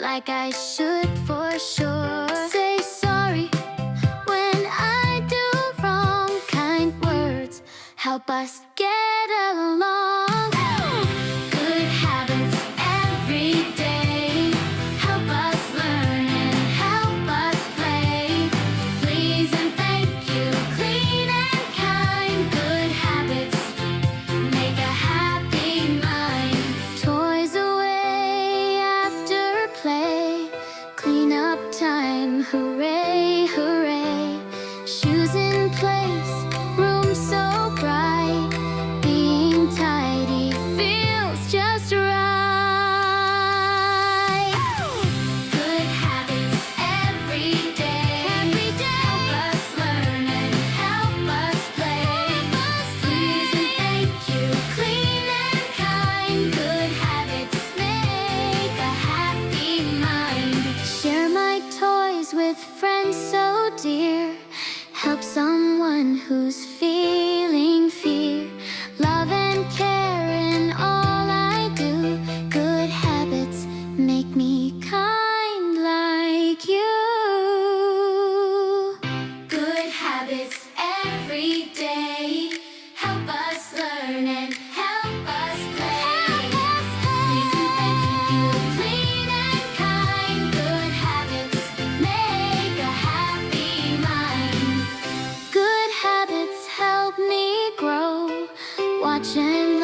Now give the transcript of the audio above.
like I should for sure. Say sorry when I do wrong. Kind words help us get along. Good habits every day help us learn and help us play. Please and thank you, clean and kind. Good habits make a happy mind. Toys away after play, clean up time, hooray, hooray. Shoes in place, room so bright. Being tidy feels just right. Good habits every day help us learn and help us play. Please and thank you, clean and kind. Good habits make a happy mind. Share my toys with friends so dear. Help someone who's feeling fear. Love and care in all I do. Good habits make me kind like you. Good habits every day help us learn and help us play. Please and thank you, clean and kind. Good habits make a happy mind. Good habits help me grow. Watch and